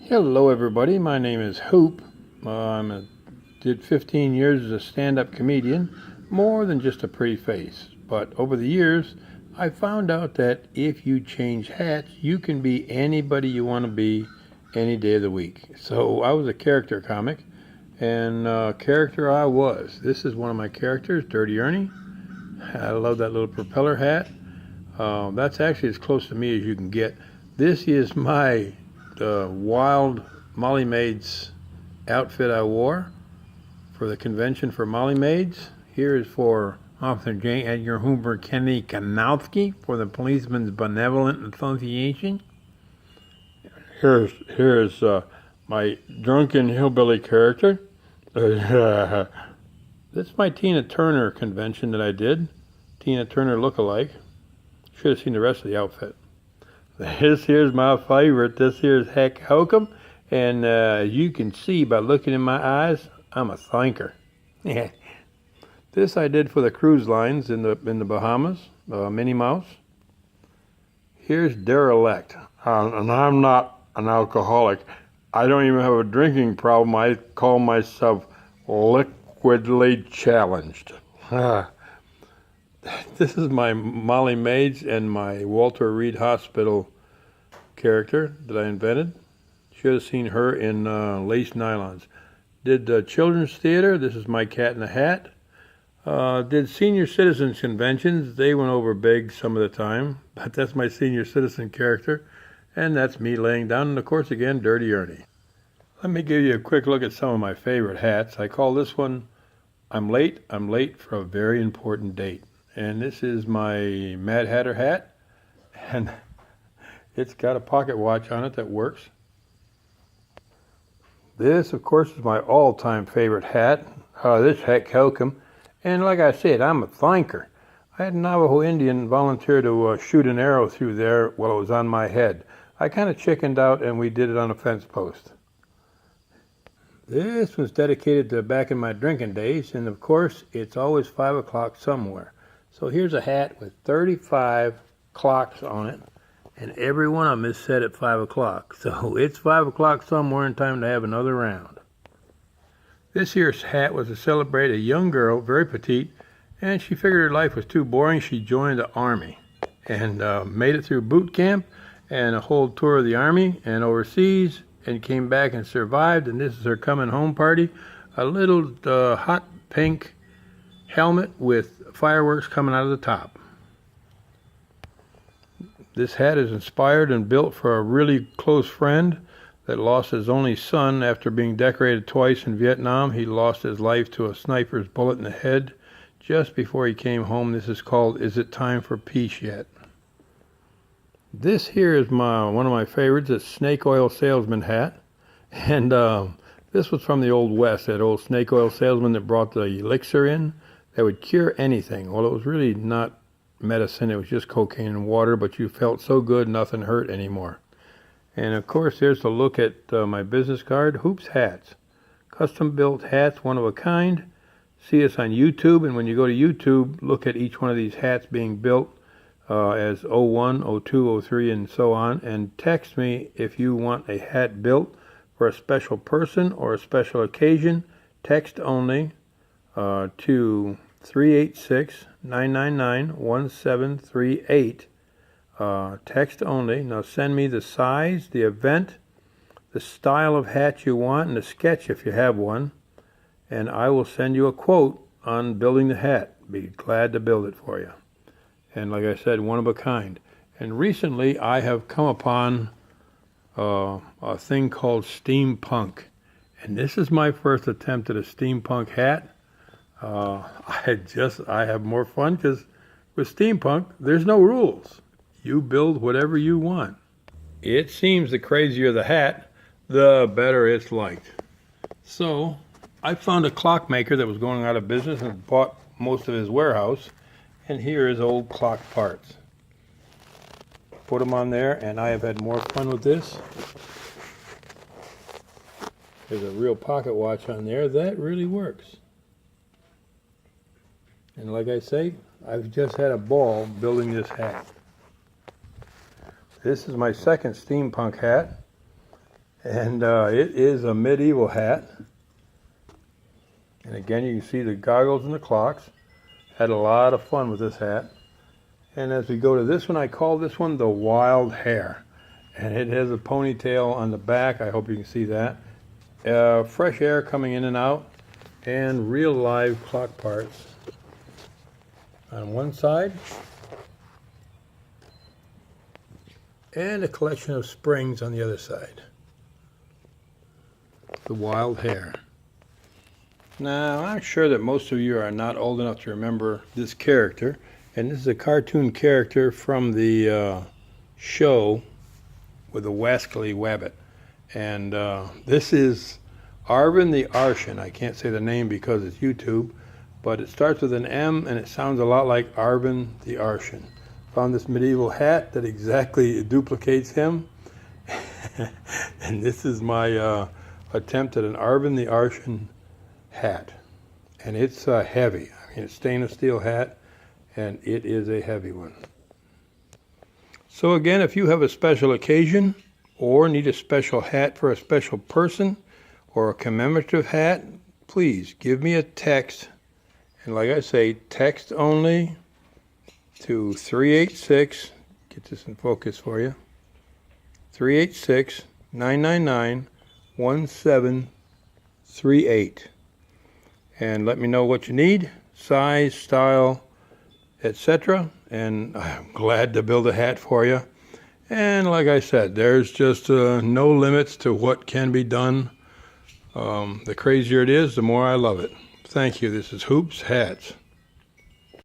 Hello everybody, my name is Hoop. Did 15 years as a stand-up comedian, more than just a pretty face. But over the years, I found out that if you change hats, you can be anybody you want to be any day of the week. So I was a character comic, and character I was. This is one of my characters, Dirty Ernie. I love that little propeller hat. That's actually as close to me as you can get. This is my wild Molly Maids outfit I wore for the convention for Molly Maids. Here is for Officer J. Edgar Hoover Kennedy Kanowski for the Policemen's Benevolent Association. Here's my drunken hillbilly character. This is my Tina Turner convention that I did. Tina Turner look-alike. Should have seen the rest of the outfit. This here's my favorite. This here's Heck Hokum. And as you can see by looking in my eyes, I'm a thinker. Yeah. This I did for the cruise lines in the Bahamas, Minnie Mouse. Here's Derelict. And I'm not an alcoholic. I don't even have a drinking problem. I call myself liquidly challenged. This is my Molly Maids and my Walter Reed Hospital character that I invented. Should have seen her in lace nylons. Did children's theater. This is my Cat in the Hat. Did senior citizens conventions. They went over big some of the time, but that's my senior citizen character. And that's me laying down, and of course again, Dirty Ernie. Let me give you a quick look at some of my favorite hats. I call this one, I'm late for a very important date. And this is my Mad Hatter hat, and it's got a pocket watch on it that works. This, of course, is my all-time favorite hat, this Heck Hokum, and like I said, I'm a thinker. I had a Navajo Indian volunteer to shoot an arrow through there while it was on my head. I kind of chickened out, and we did it on a fence post. This was dedicated to back in my drinking days, and of course, it's always 5 o'clock somewhere. So here's a hat with 35 clocks on it, and every one of them is set at 5 o'clock. So it's 5 o'clock somewhere and time to have another round. This year's hat was to celebrate a young girl, very petite, and she figured her life was too boring. She joined the Army and made it through boot camp and a whole tour of the Army and overseas, and came back and survived, and this is her coming home party. A little hot pink helmet with fireworks coming out of the top. This hat is inspired and built for a really close friend that lost his only son after being decorated twice in Vietnam. He lost his life to a sniper's bullet in the head just before he came home. This is called Is It Time for Peace Yet? This here is one of my favorites. It's snake oil salesman hat. And this was from the Old West, that old snake oil salesman that brought the elixir in that would cure anything. Well, it was really not medicine. It was just cocaine and water, but you felt so good, nothing hurt anymore. And of course, here's a look at my business card, Hoops Hats. Custom built hats, one of a kind. See us on YouTube, and when you go to YouTube, look at each one of these hats being built as 01, 02, 03, and so on, and text me if you want a hat built for a special person or a special occasion. Text only to 386-999-1738. Text only. Now send me the size, the event, the style of hat you want, and a sketch if you have one, and I will send you a quote on building the hat. Be glad to build it for you. And like I said, one of a kind. And recently I have come upon a thing called steampunk. And this is my first attempt at a steampunk hat. I have more fun because with steampunk, there's no rules. You build whatever you want. It seems the crazier the hat, the better it's liked. So I found a clockmaker that was going out of business and bought most of his warehouse. And here is old clock parts. Put them on there, and I have had more fun with this. There's a real pocket watch on there. That really works. And like I say, I've just had a ball building this hat. This is my second steampunk hat. And it is a medieval hat. And again, you can see the goggles and the clocks. Had a lot of fun with this hat. And as we go to this one, I call this one the Wild Hare. And it has a ponytail on the back. I hope you can see that. Fresh air coming in and out. And real live clock parts on one side. And a collection of springs on the other side. The Wild Hare. Now, I'm sure that most of you are not old enough to remember this character, and this is a cartoon character from the show with the Wascally Wabbit. And this is Arvin the Arshan. I can't say the name because it's YouTube, but it starts with an M and it sounds a lot like Arvin the Arshan. Found this medieval hat that exactly duplicates him. And this is my attempt at an Arvin the Arshan hat. And it's heavy. I mean, it's stainless steel hat, and it is a heavy one. So again, if you have a special occasion or need a special hat for a special person or a commemorative hat, please give me a text. And like I say, text only to 386, get this in focus for you, 386-999-1738. And let me know what you need, size, style, etc. And I'm glad to build a hat for you. And like I said, there's just no limits to what can be done. The crazier it is, the more I love it. Thank you. This is Hoops Hats.